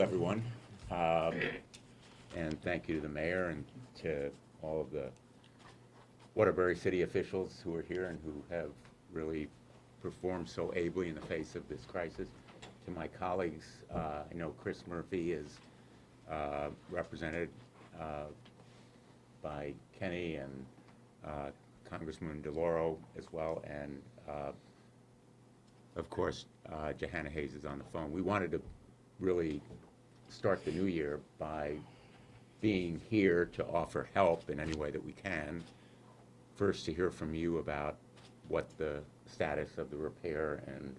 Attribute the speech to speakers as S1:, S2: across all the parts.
S1: Everyone, um, and thank you to the mayor and to all of the Waterbury city officials who are here and who have really performed so ably in the face of this crisis. To my colleagues, I know Chris Murphy is represented uh, by Kenny and Congressman DeLauro as well, and of course, Jahana Hayes is on the phone. We wanted to really start the new year by being here to offer help in any way that we can. First, to hear from you about what the status of the repair and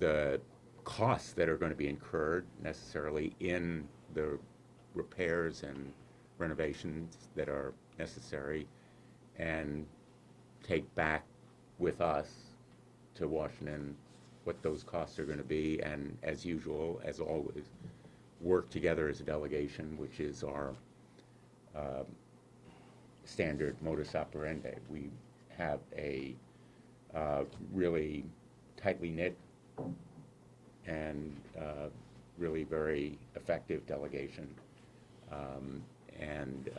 S1: the costs that are going to be incurred necessarily in the repairs and renovations that are necessary, and take back with us to Washington what those costs are going to be, and as usual, as always, work together as a delegation, which is our uh, standard modus operandi. We have a really tightly knit and really very effective delegation, and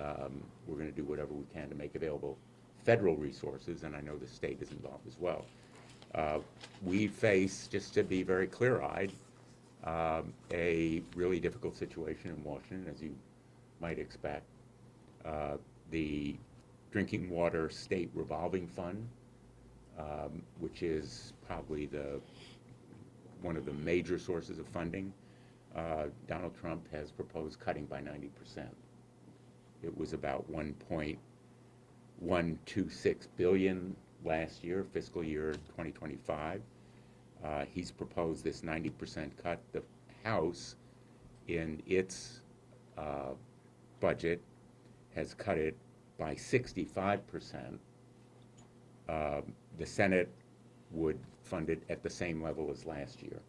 S1: we're going to do whatever we can to make available federal resources, and I know the state is involved as well. We face, just to be very clear-eyed, a really difficult situation in Washington, as you might expect. The Drinking Water State Revolving Fund, which is probably one of the major sources of funding, Donald Trump has proposed cutting by 90%. It was about $1.126 billion last year, fiscal year 2025. He's proposed this 90% cut. The House, in its budget, has cut it by 65%. The Senate would fund it at the same level as last year,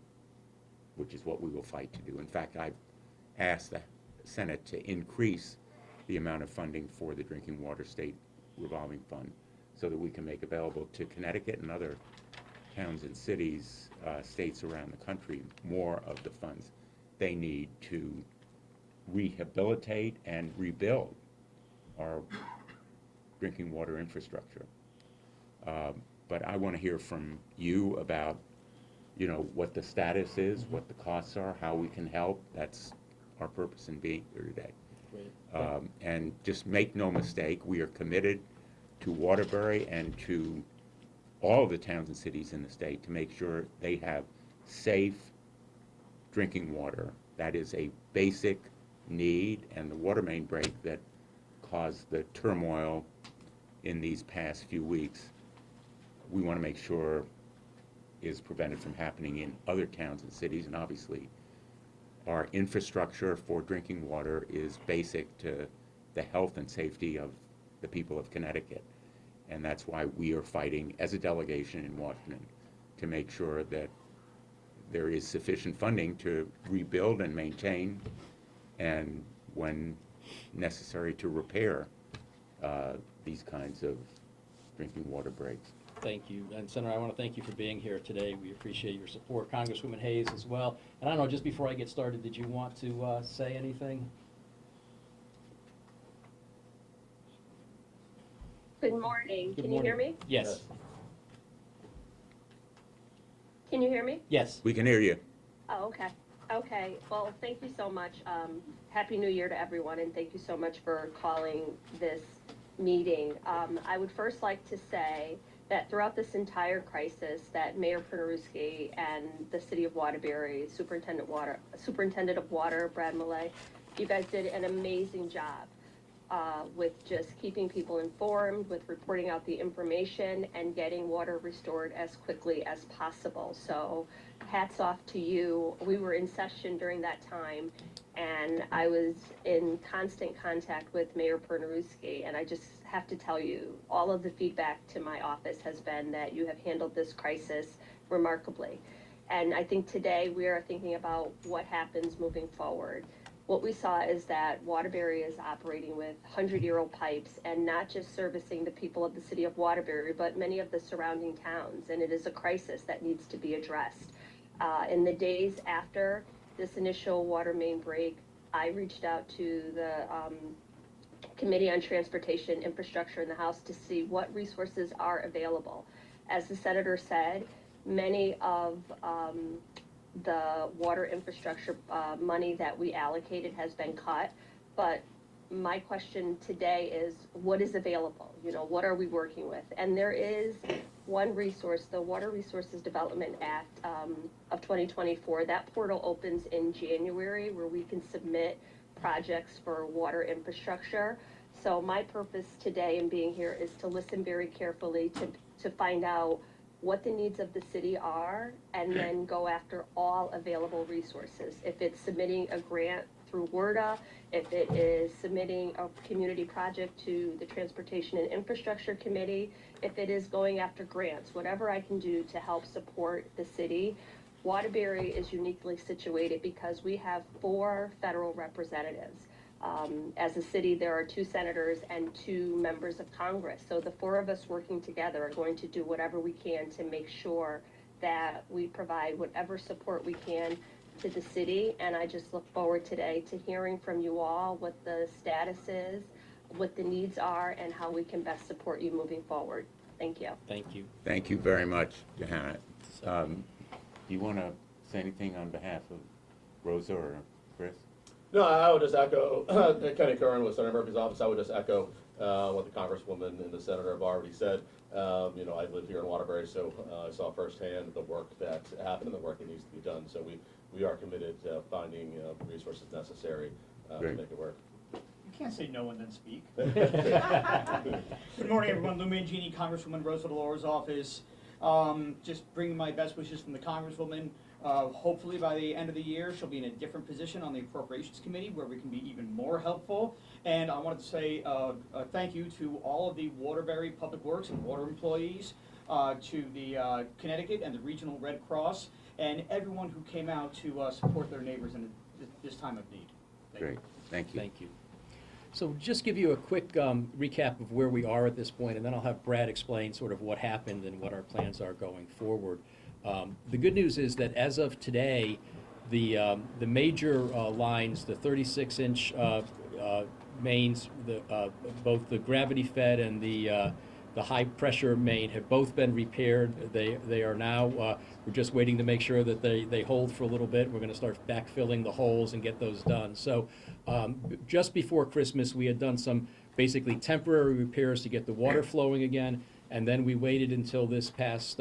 S1: which is what we will fight to do. In fact, I've asked the Senate to increase the amount of funding for the Drinking Water State Revolving Fund so that we can make available to Connecticut and other towns and cities, states around the country, more of the funds they need to rehabilitate and rebuild our drinking water infrastructure. But I want to hear from you about, what the status is, what the costs are, how we can help. That's our purpose in being here today. And just make no mistake, we are committed to Waterbury and to all of the towns and cities in the state to make sure they have safe drinking water. That is a basic need, and the water main break that caused the turmoil in these past few weeks, we want to make sure is prevented from happening in other towns and cities. And obviously, our infrastructure for drinking water is basic to the health and safety of the people of Connecticut. And that's why we are fighting as a delegation in Washington to make sure that there is sufficient funding to rebuild and maintain, and when necessary, to repair these kinds of drinking water breaks.
S2: Thank you. And Senator, I want to thank you for being here today. We appreciate your support. Congresswoman Hayes as well. And I don't know, just before I get started, did you want to say anything?
S3: Good morning.
S2: Good
S3: Can
S2: morning.
S3: you hear me?
S2: Yes.
S3: Can you hear me?
S2: Yes.
S1: We can hear you.
S3: Oh, okay. Okay. Well, thank you so much. Happy New Year to everyone, and thank you so much for calling this meeting. I would first like to say that throughout this entire crisis, that Mayor Pernerewski and the City of Waterbury, Superintendent of Water, Brad Millay, you guys did an amazing job with just keeping people informed, with reporting out the information, and getting water restored as quickly as possible. So hats off to you. We were in session during that time, and I was in constant contact with Mayor Pernerewski, and I just have to tell you, all of the feedback to my office has been that you have handled this crisis remarkably. And I think today we are thinking about what happens moving forward. What we saw is that Waterbury is operating with 100-year-old pipes and not just servicing the people of the city of Waterbury, but many of the surrounding towns, and it is a crisis that needs to be addressed. In the days after this initial water main break, I reached out to the Committee on Transportation Infrastructure in the House to see what resources are available. As the senator said, many of the water infrastructure money that we allocated has been cut, but my question today is, what is available? You know, what are we working with? And there is one resource, the Water Resources Development Act of 2024. That portal opens in January, where we can submit projects for water infrastructure. So my purpose today in being here is to listen very carefully to find out what the needs of the city are, and then go after all available resources. If it's submitting a grant through WRDA, if it is submitting a community project to the Transportation and Infrastructure Committee, if it is going after grants, whatever I can do to help support the city. Waterbury is uniquely situated because we have 4 federal representatives. As a city, there are 2 senators and 2 members of Congress. So the 4 of us working together are going to do whatever we can to make sure that we provide whatever support we can to the city. And I just look forward today to hearing from you all what the status is, what the needs are, and how we can best support you moving forward. Thank you.
S2: Thank you.
S1: Thank you very much, Jahana. Do you want to say anything on behalf of Rosa or Chris?
S4: No, I would just echo Kenny Curran with Senator Murphy's office. I would just echo what the Congresswoman and the Senator have already said. You know, I live here in Waterbury, so I saw firsthand the work that happened and the work that needs to be done. So we are committed to finding the resources necessary to
S1: Great.
S4: make it work.
S5: You can't say no and then speak. Good morning, everyone. Lou Mangini, Congresswoman Rosa DeLaura's office. Just bringing my best wishes from the Congresswoman. Hopefully by the end of the year, she'll be in a different position on the Appropriations Committee where we can be even more helpful. And I wanted to say thank you to all of the Waterbury Public Works and water employees, to the Connecticut and the Regional Red Cross, and everyone who came out to support their neighbors in this time of need.
S1: Great, thank you.
S2: Thank you. So just give you a quick recap of where we are at this point, and then I'll have Brad explain sort of what happened and what our plans are going forward. The good news is that as of today, the major lines, the 36-inch mains, both the gravity-fed and the high-pressure main have both been repaired. They are now, we're just waiting to make sure that they hold for a little bit. We're going to start backfilling the holes and get those done. So just before Christmas, we had done some basically temporary repairs to get the water flowing again, and then we waited until this past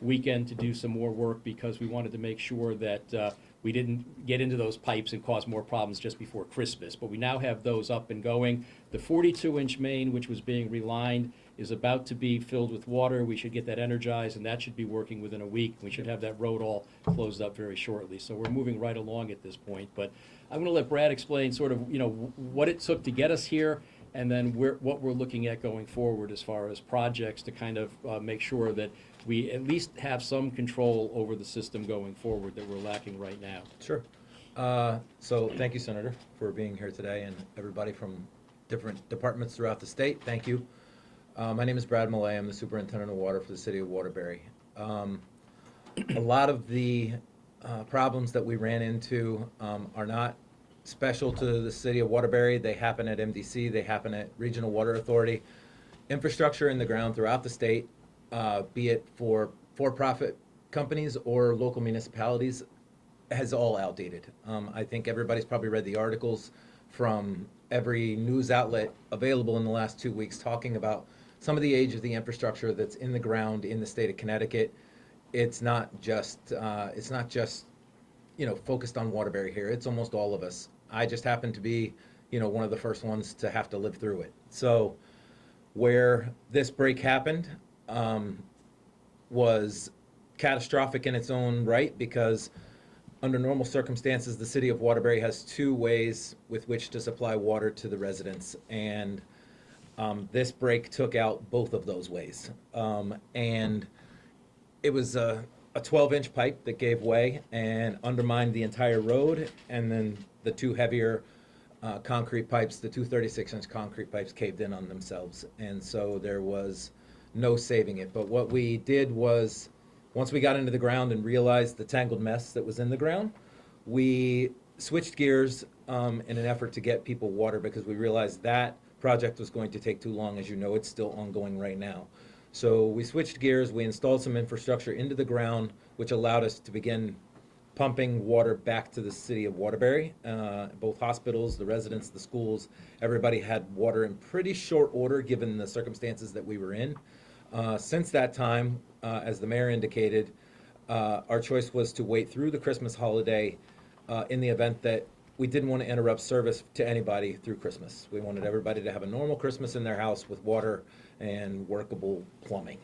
S2: weekend to do some more work because we wanted to make sure that we didn't get into those pipes and cause more problems just before Christmas. But we now have those up and going. The 42-inch main, which was being relined, is about to be filled with water. We should get that energized, and that should be working within a week. We should have that road all closed up very shortly. So we're moving right along at this point. But I'm going to let Brad explain sort of, you know, what it took to get us here, and then what we're looking at going forward as far as projects to kind of make sure that we at least have some control over the system going forward that we're lacking right now.
S6: Sure. So thank you, Senator, for being here today, and everybody from different departments throughout the state. Thank you. My name is Brad Millay. I'm the Superintendent of Water for the City of Waterbury. A lot of the problems that we ran into are not special to the City of Waterbury. They happen at MDC. They happen at Regional Water Authority. Infrastructure in the ground throughout the state, be it for-profit companies or local municipalities, has all outdated. I think everybody's probably read the articles from every news outlet available in the last 2 weeks talking about some of the age of the infrastructure that's in the ground in the state of Connecticut. It's not just focused on Waterbury here. It's almost all of us. I just happen to be one of the first ones to have to live through it. So where this break happened was catastrophic in its own right, because under normal circumstances, the City of Waterbury has 2 ways with which to supply water to the residents, and this break took out both of those ways. And it was a 12-inch pipe that gave way and undermined the entire road, and then the 2 heavier concrete pipes, the 2 36-inch concrete pipes, caved in on themselves, and so there was no saving it. But what we did was, once we got into the ground and realized the tangled mess that was in the ground, we switched gears in an effort to get people water because we realized that project was going to take too long. As you know, it's still ongoing right now. So we switched gears, we installed some infrastructure into the ground, which allowed us to begin pumping water back to the city of Waterbury. Both hospitals, the residents, the schools, everybody had water in pretty short order given the circumstances that we were in. Since that time, as the mayor indicated, our choice was to wait through the Christmas holiday in the event that we didn't want to interrupt service to anybody through Christmas. We wanted everybody to have a normal Christmas in their house with water and workable plumbing.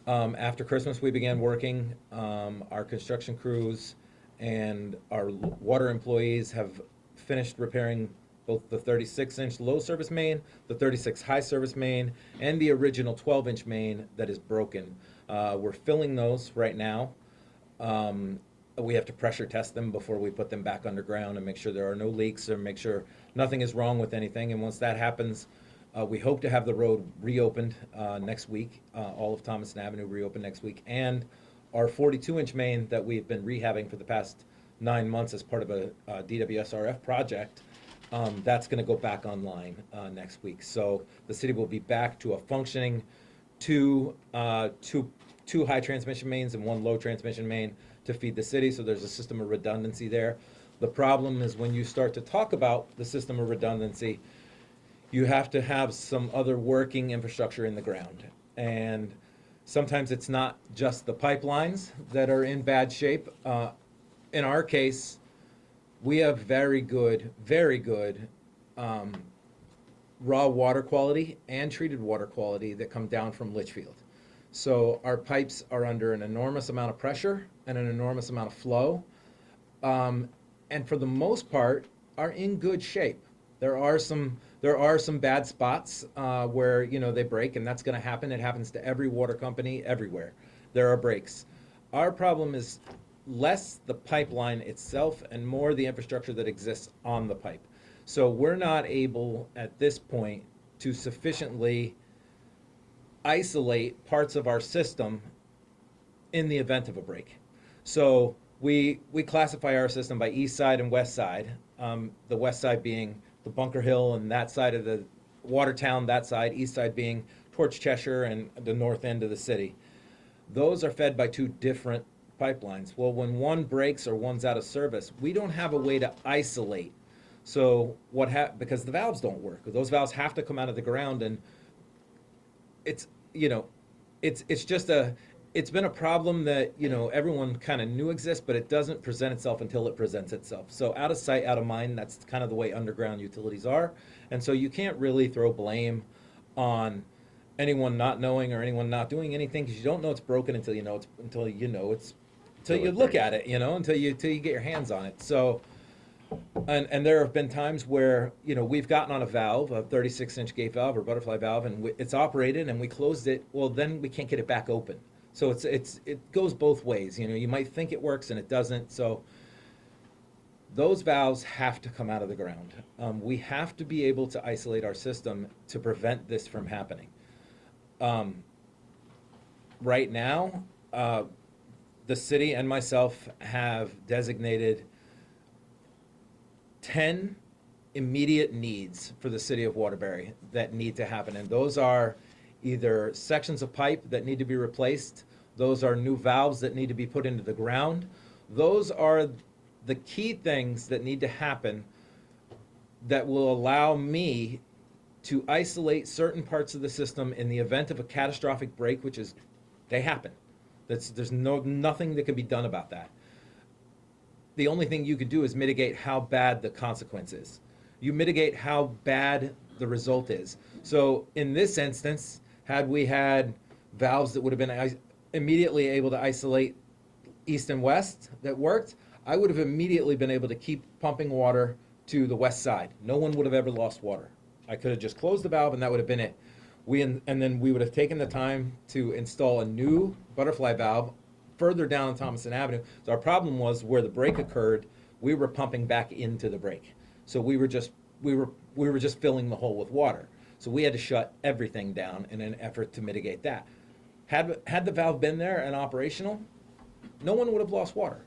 S6: After Christmas, we began working. Our construction crews and our water employees have finished repairing both the 36-inch low service main, the 36 high service main, and the original 12-inch main that is broken. We're filling those right now. We have to pressure test them before we put them back underground and make sure there are no leaks or make sure nothing is wrong with anything. And once that happens, we hope to have the road reopened next week, all of Thomason Avenue reopened next week, and our 42-inch main that we've been rehabbing for the past 9 months as part of a DWSRF project, that's going to go back online next week. So the city will be back to a functioning two high transmission mains and one low transmission main to feed the city, so there's a system of redundancy there. The problem is when you start to talk about the system of redundancy, you have to have some other working infrastructure in the ground. And sometimes it's not just the pipelines that are in bad shape. In our case, we have very good raw water quality and treated water quality that come down from Litchfield. So our pipes are under an enormous amount of pressure and an enormous amount of flow, and for the most part are in good shape. There are some bad spots where they break, and that's going to happen. It happens to every water company everywhere. There are breaks. Our problem is less the pipeline itself and more the infrastructure that exists on the pipe. So we're not able at this point to sufficiently isolate parts of our system in the event of a break. So we classify our system by east side and west side, the west side being the Bunker Hill and that side of the Watertown, that side, east side being towards Cheshire and the north end of the city. Those are fed by two different pipelines. Well, when one breaks or one's out of service, we don't have a way to isolate. So because the valves don't work, those valves have to come out of the ground, and it's been a problem that everyone kind of knew exists, but it doesn't present itself until it presents itself. So out of sight, out of mind, that's kind of the way underground utilities are. And so you can't really throw blame on anyone not knowing or anyone not doing anything, because you don't know it's broken until you look at it, until you get your hands on it. So and there have been times where we've gotten on a valve, a 36-inch gate valve or butterfly valve, and it's operated and we closed it. Well, then we can't get it back open. So it goes both ways. You might think it works and it doesn't. So those valves have to come out of the ground. We have to be able to isolate our system to prevent this from happening. Right now, the city and myself have designated 10 immediate needs for the city of Waterbury that need to happen. And those are either sections of pipe that need to be replaced, those are new valves that need to be put into the ground. Those are the key things that need to happen that will allow me to isolate certain parts of the system in the event of a catastrophic break, which is, they happen. There's nothing that can be done about that. The only thing you could do is mitigate how bad the consequence is. You mitigate how bad the result is. So in this instance, had we had valves that would have been immediately able to isolate east and west that worked, I would have immediately been able to keep pumping water to the west side. No one would have ever lost water. I could have just closed the valve and that would have been it. And then we would have taken the time to install a new butterfly valve further down on Thomason Avenue. So our problem was where the break occurred, we were pumping back into the break. So we were just filling the hole with water. So we had to shut everything down in an effort to mitigate that. Had the valve been there and operational, no one would have lost water.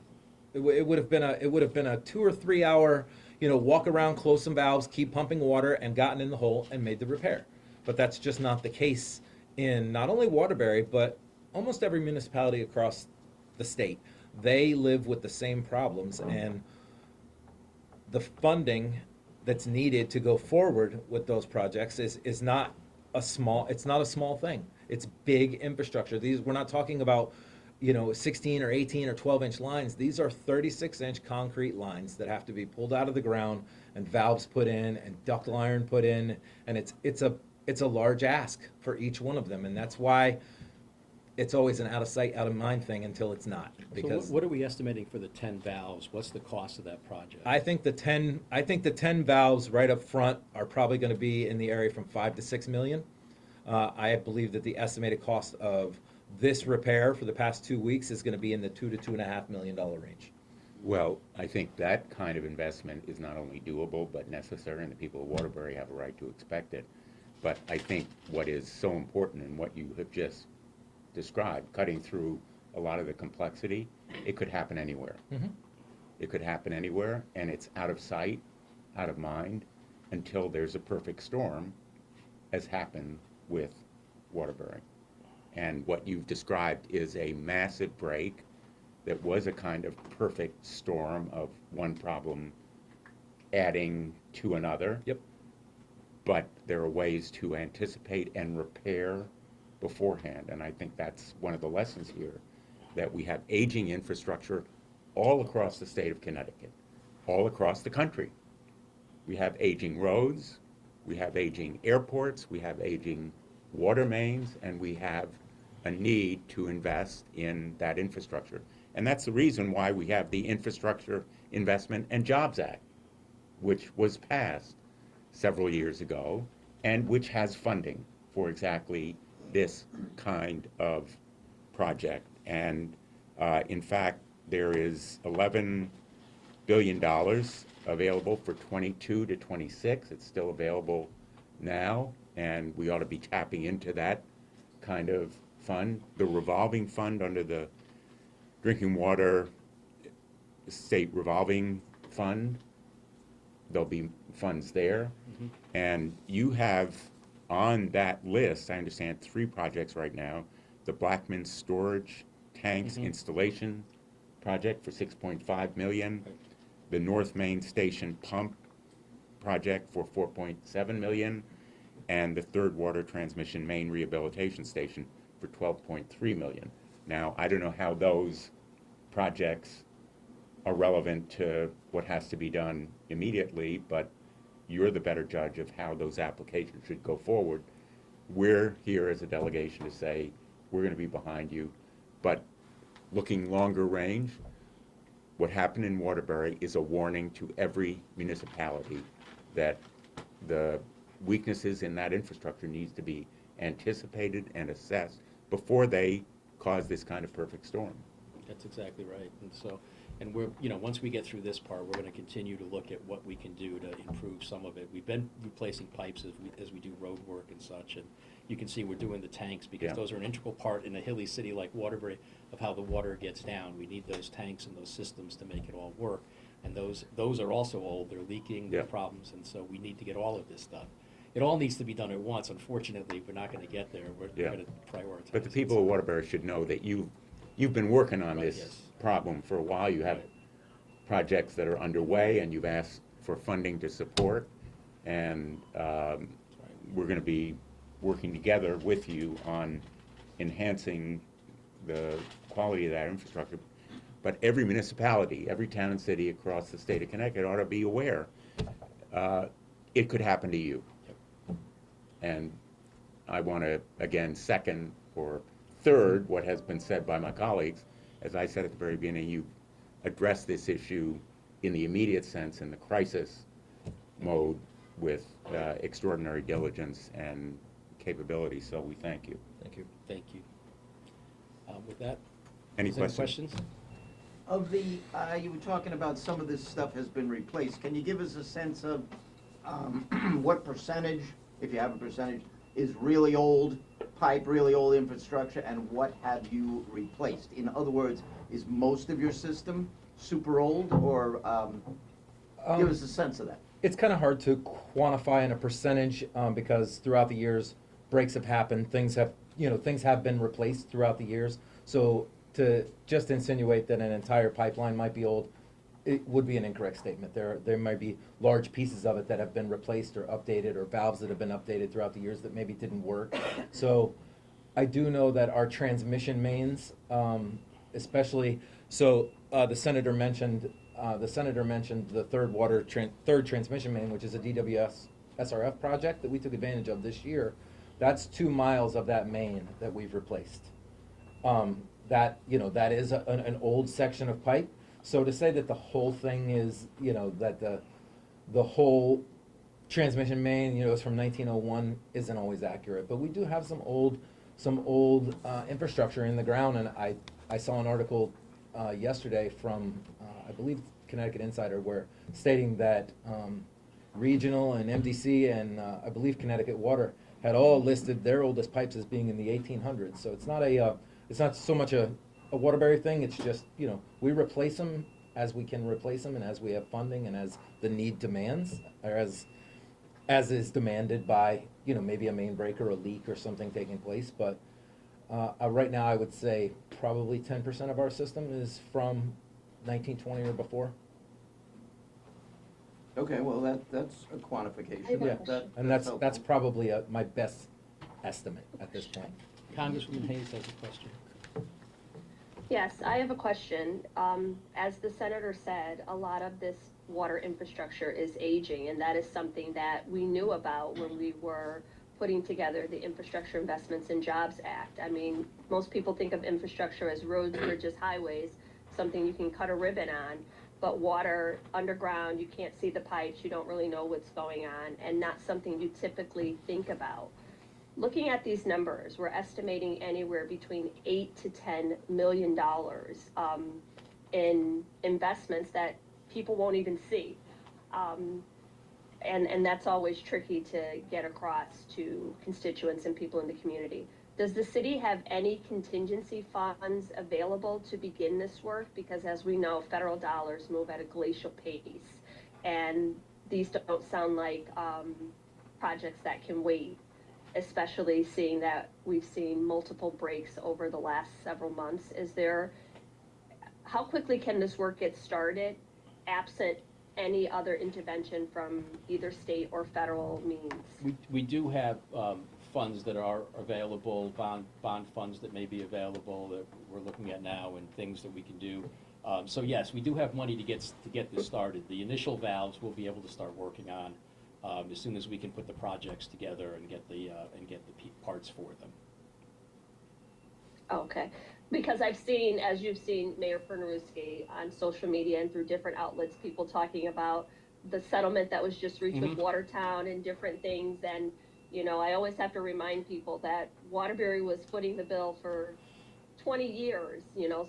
S6: It would have been a 2 or 3 hour, walk around, close some valves, keep pumping water, and gotten in the hole and made the repair. But that's just not the case in not only Waterbury, but almost every municipality across the state. They live with the same problems, and the funding that's needed to go forward with those projects is not a small, it's not a small thing. It's big infrastructure. We're not talking about, 16 or 18 or 12-inch lines. These are 36-inch concrete lines that have to be pulled out of the ground and valves put in and ductile iron put in, and it's a large ask for each one of them, and that's why it's always an out of sight, out of mind thing until it's not.
S2: So
S6: Because
S2: what are we estimating for the 10 valves? What's the cost of that project?
S6: I think the 10 valves right up front are probably going to be in the area from 5 to 6 million. I believe that the estimated cost of this repair for the past 2 weeks is going to be in the $2 to $2.5 million range.
S1: Well, I think that kind of investment is not only doable, but necessary, and the people of Waterbury have a right to expect it. But I think what is so important in what you have just described, cutting through a lot of the complexity, it could happen anywhere.
S6: Mhm.
S1: It could happen anywhere, and it's out of sight, out of mind, until there's a perfect storm, as happened with Waterbury. And what you've described is a massive break that was a kind of perfect storm of one problem adding to another.
S6: Yep.
S1: But there are ways to anticipate and repair beforehand, and I think that's one of the lessons here, that we have aging infrastructure all across the state of Connecticut, all across the country. We have aging roads, we have aging airports, we have aging water mains, and we have a need to invest in that infrastructure. And that's the reason why we have the Infrastructure Investment and Jobs Act, which was passed several years ago, and which has funding for exactly this kind of project. And in fact, there is $11 billion available for 22 to 26. It's still available now, and we ought to be tapping into that kind of fund. The revolving fund under the Drinking Water State Revolving Fund, there'll be funds there.
S2: Mm-hmm.
S1: And you have on that list, I understand, 3 projects right now. The Blackman Storage Tanks
S2: Mhm.
S1: Installation Project for $6.5 million.
S2: Right.
S1: The North Main Station Pump Project for $4.7 million. And the Third Water Transmission Main Rehabilitation Station for $12.3 million. Now, I don't know how those projects are relevant to what has to be done immediately, but you're the better judge of how those applications should go forward. We're here as a delegation to say, we're going to be behind you, but looking longer range, what happened in Waterbury is a warning to every municipality that the weaknesses in that infrastructure needs to be anticipated and assessed before they cause this kind of perfect storm.
S2: That's exactly right. And so, and we're, once we get through this part, we're gonna continue to look at what we can do to improve some of it. We've been replacing pipes as we do road work and such, and you can see we're doing the tanks because
S1: Yeah.
S2: those are an integral part in a hilly city like Waterbury of how the water gets down. We need those tanks and those systems to make it all work. And those are also old, they're leaking, they're
S1: Yeah.
S2: problems, and so we need to get all of this done. It all needs to be done at once. Unfortunately, we're not gonna get there. We're
S1: Yeah.
S2: gonna prioritize.
S1: But the
S2: it.
S1: people of Waterbury should know that you've been working on
S2: Right,
S1: this
S2: yes.
S1: problem for a while. You have
S2: Right.
S1: projects that are underway, and you've asked for funding to support. And we're going to be working together with you on enhancing the quality of that infrastructure. But every municipality, every town and city across the state of Connecticut ought to be aware it could happen to you.
S2: Yep.
S1: And I want to, again, second or third what has been said by my colleagues. As I said at the very beginning, you address this issue in the immediate sense, in the crisis mode, with extraordinary diligence and capability, so we thank you.
S6: Thank you.
S2: Thank you. With that,
S1: Any
S2: is there
S1: questions?
S7: Of the, you were talking about some of this stuff has been replaced. Can you give us a sense of what percentage, if you have a percentage, is really old pipe, really old infrastructure, and what have you replaced? In other words, is most of your system super old, or give us a sense of that?
S6: It's kind of hard to quantify in a percentage, because throughout the years, breaks have happened, things have been replaced throughout the years. So to just insinuate that an entire pipeline might be old, it would be an incorrect statement. There might be large pieces of it that have been replaced or updated, or valves that have been updated throughout the years that maybe didn't work. So I do know that our transmission mains, especially, the senator mentioned the third transmission main, which is a DWS SRF project that we took advantage of this year. That's 2 miles of that main that we've replaced. That is an old section of pipe. So to say that the whole thing is, that the whole transmission main, is from 1901 isn't always accurate. But we do have some old infrastructure in the ground, and I saw an article yesterday from I believe Connecticut Insider, where stating that Regional and MDC and I believe Connecticut Water had all listed their oldest pipes as being in the 1800s. So it's not so much a Waterbury thing. It's just, we replace them as we can replace them, and as we have funding, and as the need demands, or as is demanded by, maybe a main break or a leak or something taking place. But right now, I would say probably 10% of our system is from 1920 or before.
S7: Okay, well, that's a quantification.
S3: I have a
S6: Yeah,
S3: question.
S6: and that's probably my best estimate at this point.
S2: Congresswoman Hayes has a question.
S3: Yes, I have a question. As the senator said, a lot of this water infrastructure is aging, and that is something that we knew about when we were putting together the Infrastructure Investments and Jobs Act. I mean, most people think of infrastructure as roads, bridges, highways, something you can cut a ribbon on, but water underground, you can't see the pipes, you don't really know what's going on, and not something you typically think about. Looking at these numbers, we're estimating anywhere between $8 to $10 million in investments that people won't even see. And that's always tricky to get across to constituents and people in the community. Does the city have any contingency funds available to begin this work? Because as we know, federal dollars move at a glacial pace, and these don't sound like projects that can wait, especially seeing that we've seen multiple breaks over the last several months. How quickly can this work get started, absent any other intervention from either state or federal means?
S2: We do have funds that are available, bond funds that may be available that we're looking at now, and things that we can do. So yes, we do have money to get this started. The initial valves we'll be able to start working on as soon as we can put the projects together and get the parts for them.
S3: Okay, because I've seen, as you've seen, Mayor Pernerewski on social media and through different outlets, people talking about the settlement that was just reached with Watertown and different things. And, I always have to remind people that Waterbury was footing the bill for 20 years,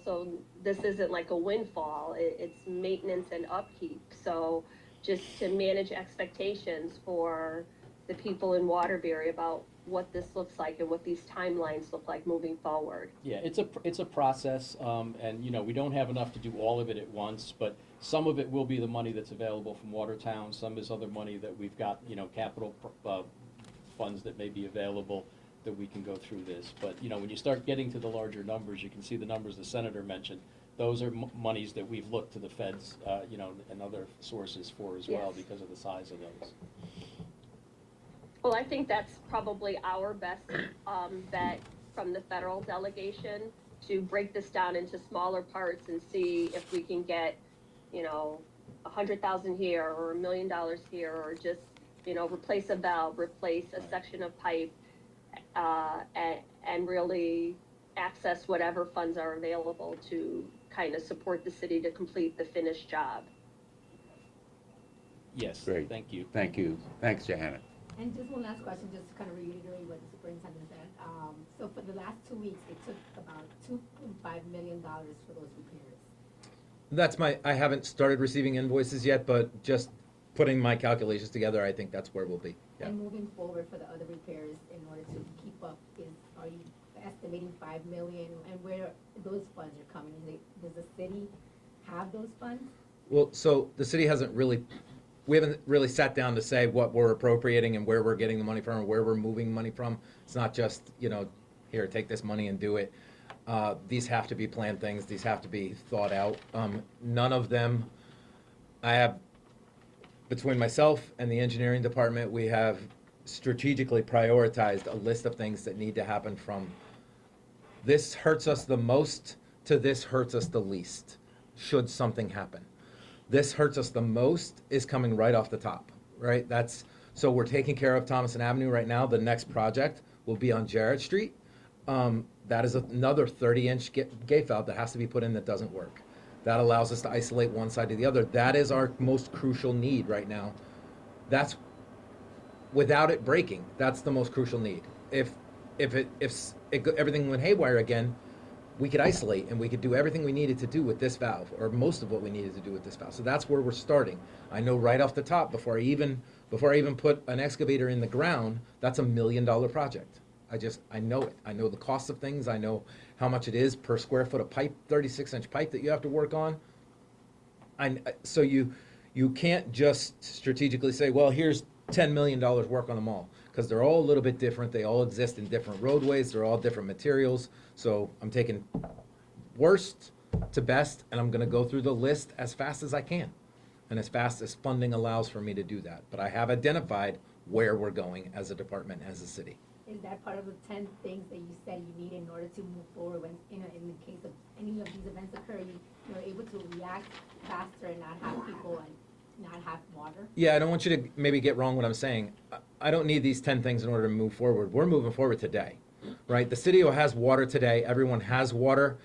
S3: so this isn't like a windfall. It's maintenance and upkeep. So just to manage expectations for the people in Waterbury about what this looks like and what these timelines look like moving forward.
S2: Yeah, it's a process, and we don't have enough to do all of it at once, but some of it will be the money that's available from Watertown. Some is other money that we've got, capital funds that may be available that we can go through this. But when you start getting to the larger numbers, you can see the numbers the senator mentioned. Those are monies that we've looked to the feds, and other sources for as well,
S3: Yes.
S2: because of the size of those.
S3: Well, I think that's probably our best bet from the federal delegation, to break this down into smaller parts and see if we can get, $100,000 here or $1 million here, or just, replace a valve, replace a section of pipe, and really access whatever funds are available to kind of support the city to complete the finished job.
S2: Yes,
S1: Great.
S2: thank you.
S1: Thank you. Thanks, Jahana.
S8: And just one last question, just to kind of reiterate what the superintendent said. So for the last 2 weeks, it took about $2.5 million for those repairs.
S6: I haven't started receiving invoices yet, but just putting my calculations together, I think that's where we'll be. Yeah.
S8: And moving forward for the other repairs, in order to keep up, are you estimating $5 million? And where those funds are coming? Does the city have those funds?
S6: Well, so the city we haven't really sat down to say what we're appropriating and where we're getting the money from and where we're moving money from. It's not just, here, take this money and do it. These have to be planned things. These have to be thought out. None of them, between myself and the engineering department, we have strategically prioritized a list of things that need to happen from this hurts us the most to this hurts us the least, should something happen. This hurts us the most is coming right off the top, right? So we're taking care of Thomason Avenue right now. The next project will be on Jarrett Street. That is another 30-inch gate valve that has to be put in that doesn't work. That allows us to isolate one side to the other. That is our most crucial need right now. That's, without it breaking, that's the most crucial need. If everything went haywire again, we could isolate and we could do everything we needed to do with this valve, or most of what we needed to do with this valve. So that's where we're starting. I know right off the top, before I even put an excavator in the ground, that's $1 million project. I know it. I know the cost of things. I know how much it is per square foot of pipe, 36-inch pipe that you have to work on. So you can't just strategically say, well, here's $10 million work on them all, because they're all a little bit different. They all exist in different roadways. They're all different materials. So I'm taking worst to best, and I'm going to go through the list as fast as I can, and as fast as funding allows for me to do that. But I have identified where we're going as a department, as a city.
S8: Is that part of the 10 things that you said you need in order to move forward when, in the case of any of these events occur, you're able to react faster and not have people and not have water?
S6: Yeah, I don't want you to maybe get wrong what I'm saying. I don't need these 10 things in order to move forward. We're moving forward today, right? The city has water today. Everyone has water.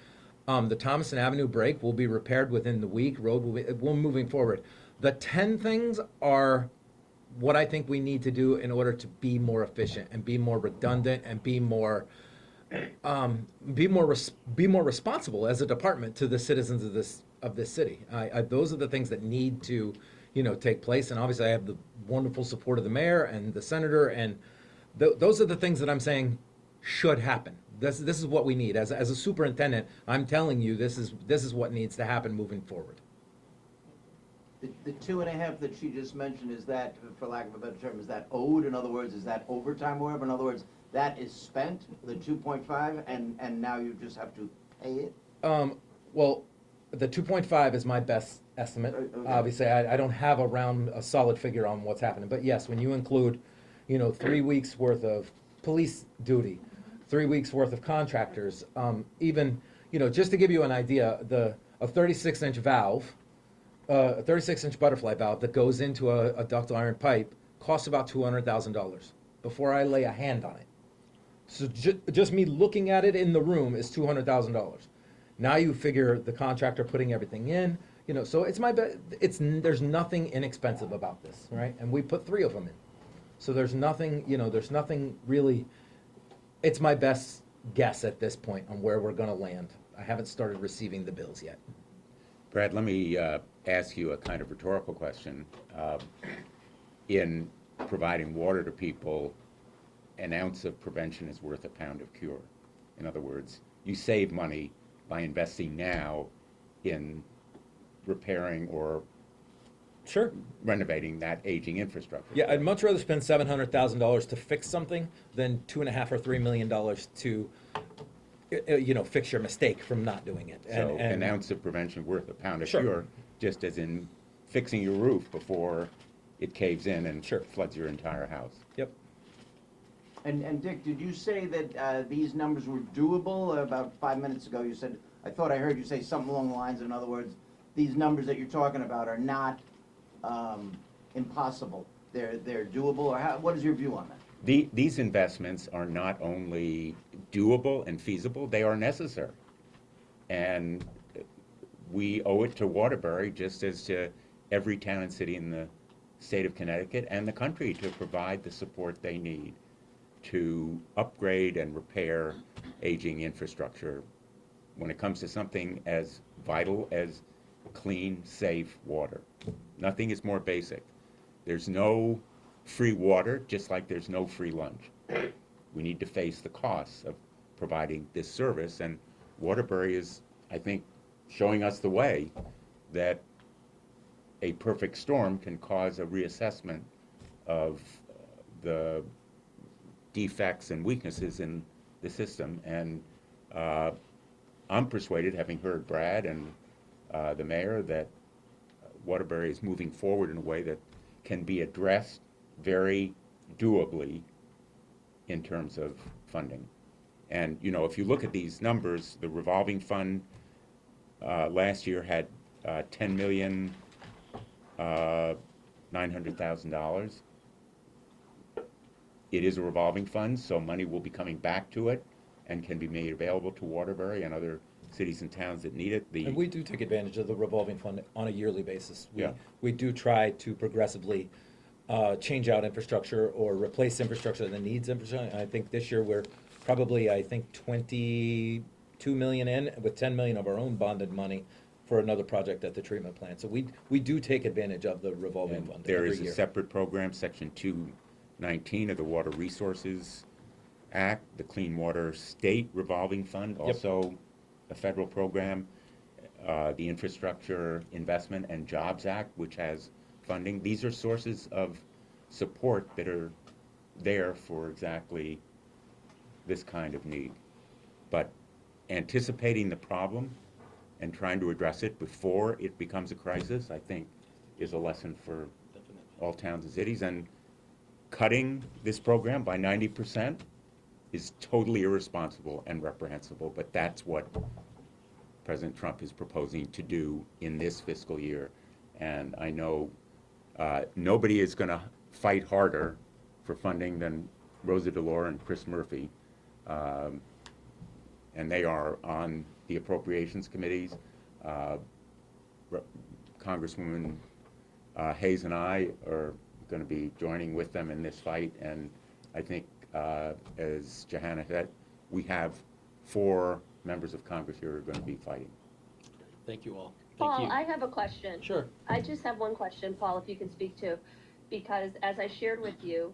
S6: The Thomason Avenue break will be repaired within the week. We're moving forward. The 10 things are what I think we need to do in order to be more efficient and be more redundant and be more responsible as a department to the citizens of this city. Those are the things that need to, take place. And obviously, I have the wonderful support of the mayor and the senator, and those are the things that I'm saying should happen. This is what we need. As a superintendent, I'm telling you, this is what needs to happen moving forward.
S7: The 2.5 that she just mentioned, is that, for lack of a better term, is that owed? In other words, is that overtime or whatever? In other words, that is spent, the 2.5, and now you just have to pay it?
S6: Well, the 2.5 is my best estimate.
S7: Okay.
S6: Obviously, I don't have a solid figure on what's happening. But yes, when you include, 3 weeks worth of police duty, 3 weeks worth of contractors, even, just to give you an idea, a 36-inch valve, a 36-inch butterfly valve that goes into a ductile iron pipe costs about $200,000 before I lay a hand on it. So just me looking at it in the room is $200,000. Now you figure the contractor putting everything in, so it's there's nothing inexpensive about this, right? And we put 3 of them in. So there's nothing really, it's my best guess at this point on where we're going to land. I haven't started receiving the bills yet.
S1: Brad, let me ask you a kind of rhetorical question. In providing water to people, an ounce of prevention is worth a pound of cure. In other words, you save money by investing now in repairing or
S6: Sure.
S1: renovating that aging infrastructure.
S6: Yeah, I'd much rather spend $700,000 to fix something than $2.5 or $3 million to, fix your mistake from not doing it.
S1: So an ounce of prevention worth a pound of
S6: Sure.
S1: cure, just as in fixing your roof before it caves in and
S6: Sure.
S1: floods your entire house.
S6: Yep.
S7: And Dick, did you say that these numbers were doable? About 5 minutes ago, you said, I thought I heard you say something along the lines, in other words, these numbers that you're talking about are not impossible. They're doable, or what is your view on that?
S1: These investments are not only doable and feasible, they are necessary. And we owe it to Waterbury, just as to every town and city in the state of Connecticut and the country, to provide the support they need to upgrade and repair aging infrastructure when it comes to something as vital as clean, safe water. Nothing is more basic. There's no free water, just like there's no free lunch. We need to face the costs of providing this service, and Waterbury is, I think, showing us the way that a perfect storm can cause a reassessment of the defects and weaknesses in the system. And I'm persuaded, having heard Brad and the mayor, that Waterbury is moving forward in a way that can be addressed very doably in terms of funding. And, you know, if you look at these numbers, the revolving fund last year had $10,900,000. It is a revolving fund, so money will be coming back to it and can be made available to Waterbury and other cities and towns that need it.
S6: And we do take advantage of the revolving fund on a yearly basis.
S1: Yeah.
S6: We do try to progressively change out infrastructure or replace infrastructure that needs infrastructure. And I think this year we're probably, 22 million in, with 10 million of our own bonded money for another project at the treatment plant. So we do take advantage of the revolving
S1: And
S6: fund
S1: there
S6: every
S1: is a
S6: year.
S1: separate program, Section 219 of the Water Resources Act, the Clean Water State Revolving Fund,
S6: Yep.
S1: also a federal program, the Infrastructure Investment and Jobs Act, which has funding. These are sources of support that are there for exactly this kind of need. But anticipating the problem and trying to address it before it becomes a crisis, I think, is a lesson for all towns and cities. And cutting this program by 90% is totally irresponsible and reprehensible, but that's what President Trump is proposing to do in this fiscal year. And I know nobody is going to fight harder for funding than Rosa DeLauro and Chris Murphy. And they are on the appropriations committees. Congresswoman Hayes and I are going to be joining with them in this fight. And I think, as Jahana said, we have 4 members of Congress here who are going to be fighting.
S2: Thank you all. Thank
S3: Paul,
S2: you.
S3: I have a question.
S2: Sure.
S3: I just have one question, Paul, if you can speak to, because as I shared with you,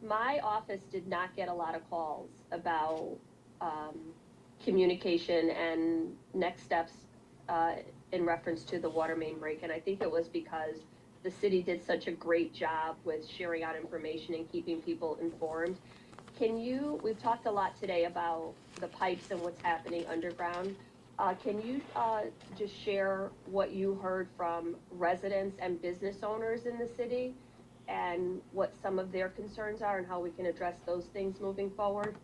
S3: my office did not get a lot of calls about communication and next steps in reference to the water main break. And I think it was because the city did such a great job with sharing out information and keeping people informed. We've talked a lot today about the pipes and what's happening underground. Can you just share what you heard from residents and business owners in the city and what some of their concerns are and how we can address those things moving forward?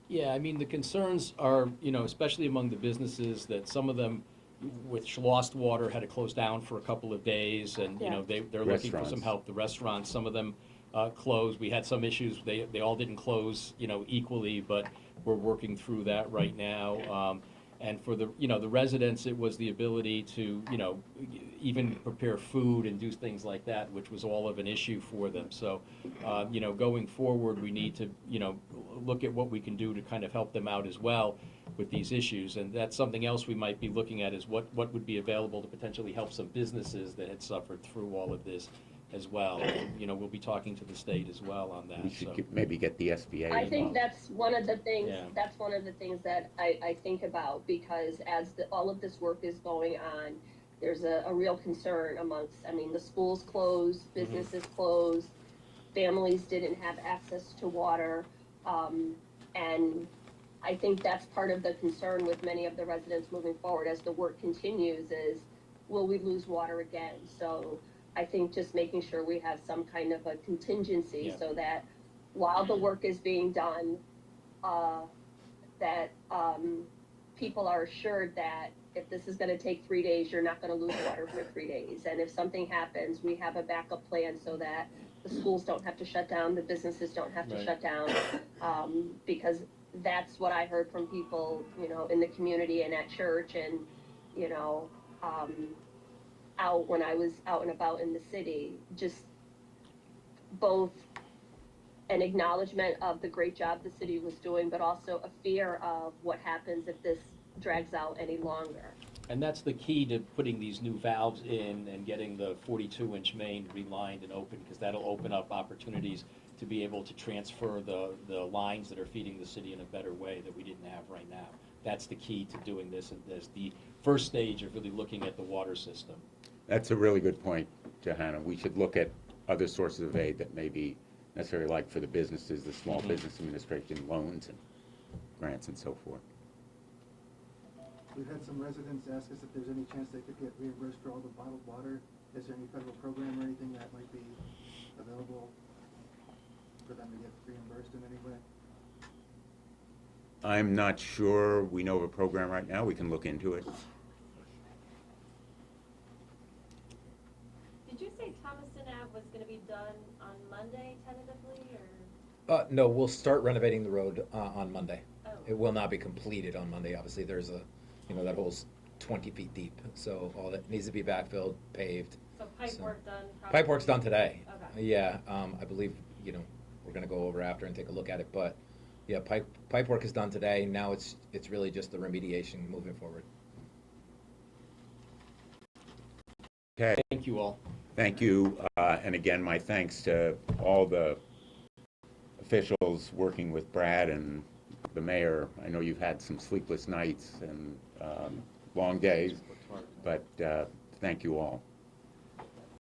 S2: Yeah, I mean, the concerns are, you know, especially among the businesses, that some of them, which lost water, had to close down for a couple of days, and, you know, they're looking for some
S1: Restaurants.
S2: help. The restaurants, some of them closed. We had some issues. They all didn't close, you know, equally, but we're working through that right now. And for the, you know, the residents, it was the ability to, you know, even prepare food and do things like that, which was all of an issue for them. So, you know, going forward, we need to, you know, look at what we can do to kind of help them out as well with these issues. And that's something else we might be looking at, is what would be available to potentially help some businesses that had suffered through all of this as well. And, you know, we'll be talking to the state as well on that.
S1: We should
S2: So,
S1: maybe get the SBA
S3: I think
S1: involved.
S3: that's one of the things,
S2: Yeah.
S3: that's one of the things that I think about, because as all of this work is going on, there's a real concern amongst, I mean, the schools closed, businesses closed, families didn't have access to water, and I think that's part of the concern with many of the residents moving forward as the work continues is, will we lose water again? So I think just making sure we have some kind of a contingency
S2: Yeah.
S3: so that while the work is being done, that people are assured that if this is going to take 3 days, you're not going to lose water for 3 days. And if something happens, we have a backup plan so that the schools don't have to shut down, the businesses don't have to
S2: Right.
S3: shut down, because that's what I heard from people, you know, in the community and at church and, you know, out when I was out and about in the city, just both an acknowledgement of the great job the city was doing, but also a fear of what happens if this drags out any longer.
S2: and that's the key to putting these new valves in and getting the 42-inch main relined and open, because that'll open up opportunities to be able to transfer the lines that are feeding the city in a better way that we didn't have right now. That's the key to doing this, and as the first stage of really looking at the water system.
S1: That's a really good point, Jahana. We should look at other sources of aid that may be necessary, like for the businesses, the Small Business Administration loans and grants and so forth.
S9: We've had some residents ask us if there's any chance they could get reimbursed for all the bottled water. Is there any federal program or anything that might be available for them to get reimbursed in any way?
S1: I'm not sure we know of a program right now. We can look into it.
S10: Did you say Thomaston Ave was gonna be done on Monday tentatively, or?
S6: No, we'll start renovating the road on Monday.
S10: Oh.
S6: It will not be completed on Monday. Obviously, there's a, that hole's 20 feet deep, so all that needs to be backfilled, paved.
S10: So pipe
S6: So-
S10: work done?
S6: Pipe work's done today.
S10: Okay.
S6: Yeah, I believe, we're gonna go over after and take a look at it, but, yeah, pipe work is done today. Now it's really just the remediation moving forward.
S1: Okay,
S2: Thank you all.
S1: thank you. And again, my thanks to all the officials working with Brad and the mayor. I know you've had some sleepless nights and long days, but thank you all.